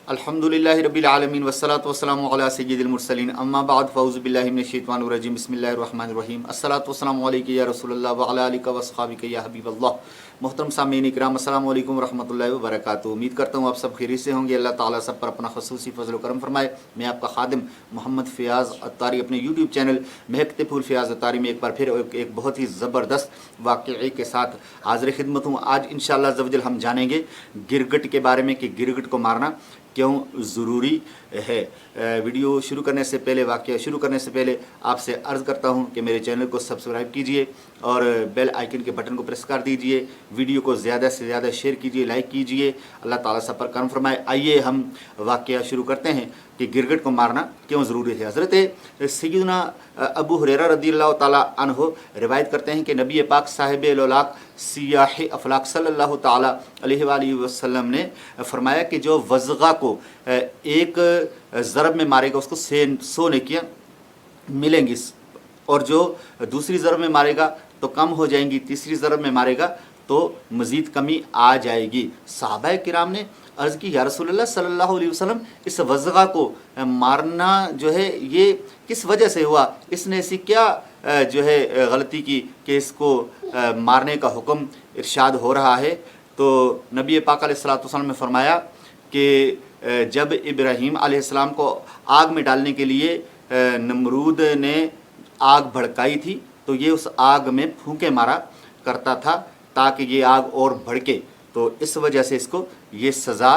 अल्हम्दुलिल्लाहि रब्बिल आलमीन वस्सलातु वस्सलामु अला सय्यिदिल मुरसलीन अम्मा बाद फ़अऊज़ु बिल्लाहि मिनश शैतानिर रजीम बिस्मिल्लाहिर रहमानिर रहीम अस्सलातु वस्सलामु अलैका या रसूलल्लाह व अला आलिका व अस्हाबिका या हबीबल्लाह। मोहतरम सामीन इकराम, अस्सलामु अलैकुम व रहमतुल्लाहि व बरकातुहू। उम्मीद करता हूँ आप सब खैरियत से होंगे। अल्लाह ताला सब पर अपना ख़ुसूसी फ़ज़ल व करम फरमाए। मैं आपका खादिम मोहम्मद फ़याज़ अत्तारी अपने यूट्यूब चैनल महकते फूल फ़याज़ अत्तारी में एक बार फिर एक बहुत ही ज़बरदस्त वाक़ये के साथ हाज़िर खिदमत हूँ। आज इंशाअल्लाह अज़्ज़ व जल हम जानेंगे गिरगिट के बारे में कि गिरगिट को मारना क्यों ज़रूरी है। वीडियो शुरू करने से पहले, वाक़या शुरू करने से पहले आपसे अर्ज़ करता हूँ कि मेरे चैनल को सब्सक्राइब कीजिए और बेल आइकन के बटन को प्रेस कर दीजिए। वीडियो को ज़्यादा से ज़्यादा शेयर कीजिए, लाइक कीजिए। अल्लाह ताला सब पर करम फरमाए। आइए हम वाक़या शुरू करते हैं कि गिरगिट को मारना क्यों ज़रूरी है। हज़रत सय्यदना अबू हुरैरा रज़ियल्लाहु ताला अन्हु रिवायत करते हैं कि नबी पाक साहिब लौलाक सियाह अफलाक सल्लल्लाहु ताला अलैहि वसल्लम ने फरमाया कि जो वज़ग़ा को एक ज़रब में मारेगा उसको 100 नेकियां मिलेंगी, और जो दूसरी ज़रब में मारेगा तो कम हो जाएंगी, तीसरी ज़रब में मारेगा तो मज़ीद कमी आ जाएगी। सहाबा किराम ने अर्ज़ की, या रसूलल्लाह सल्लल्लाहु अलैहि वसल्लम, इस वज़ग़ा को मारना जो है ये किस वजह से हुआ, इसने ऐसी क्या जो है गलती की कि इसको मारने का हुक्म इरशाद हो रहा है। तो नबी पाक अलैहिस्सलातु वस्सलाम ने फरमाया कि जब इब्राहीम अलैहिस्सलाम को आग में डालने के लिए नमरूद ने आग भड़काई थी तो ये उस आग में फूंके मारा करता था ताकि ये आग और भड़के, तो इस वजह से इसको ये सज़ा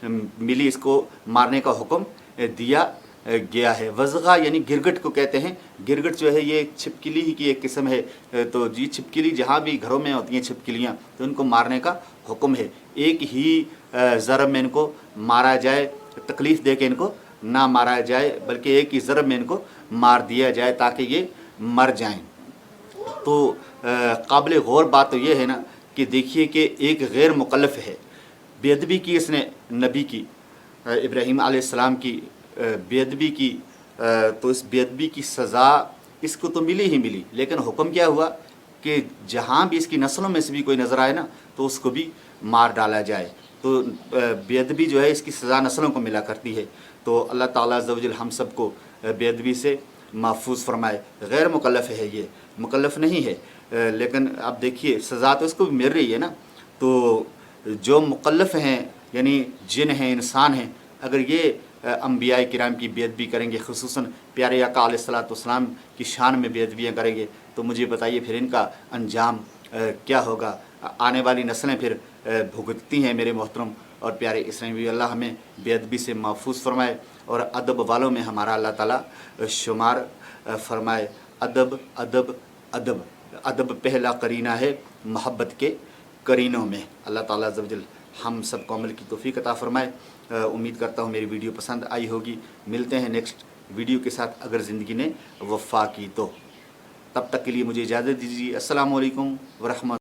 मिली, इसको मारने का हुक्म दिया गया है। वज़ग़ा यानी गिरगिट को कहते हैं। गिरगिट जो है ये छिपकली ही की एक किस्म है। तो जी छिपकली जहाँ भी घरों में होती हैं छिपकलियाँ, तो इनको मारने का हुक्म है। एक ही ज़रब में इनको मारा जाए, तकलीफ़ दे के इनको ना मारा जाए, बल्कि एक ही ज़रब में इनको मार दिया जाए ताकि ये मर जाएं। तो काबिल गौर बात तो ये है ना कि देखिए कि एक गैर मुकल्लफ़ है, बेअदबी की इसने नबी की, इब्राहीम अलैहिस्सलाम की बेअदबी की, तो इस बेअदबी की सज़ा इसको तो मिली ही मिली, लेकिन हुक्म क्या हुआ कि जहाँ भी इसकी नस्लों में से भी कोई नज़र आए ना तो उसको भी मार डाला जाए। तो बेअदबी जो है इसकी सज़ा नस्लों को मिला करती है। तो अल्लाह ताला अज़्ज़ व जल हम सब को बेअदबी से महफूज फरमाए। गैर मुकल्लफ़ है, ये मुकल्लफ़ नहीं है, लेकिन अब देखिए सज़ा तो इसको भी मिल रही है ना। तो जो मुकल्लफ़ हैं यानी जिन हैं, इंसान हैं, अगर ये अंबिया किराम की बेअदबी करेंगे, ख़ुसूसन प्यारे आका अलैहिस्सलातु वस्सलाम की शान में बेअदबियाँ करेंगे, तो मुझे बताइए फिर इनका अंजाम क्या होगा। आने वाली नस्लें फिर भुगतती हैं मेरे मोहतरम और प्यारे इस्लामी। अल्लाह हमें बेअदबी से महफूज फरमाए और अदब वालों में हमारा अल्लाह ताला शुमार फरमाए। अदब अदब अदब अदब पहला करीना है मोहब्बत के करीनों में। अल्लाह ताला अज़्ज़ व जल हम सब को अमल की तौफ़ीक़ अता फ़रमाए। उम्मीद करता हूँ मेरी वीडियो पसंद आई होगी। मिलते हैं नेक्स्ट वीडियो के साथ, अगर ज़िंदगी ने वफ़ा की तो। तब तक के लिए मुझे इजाज़त दीजिए। अस्सलामु अलैकुम व रहमतुल्लाह।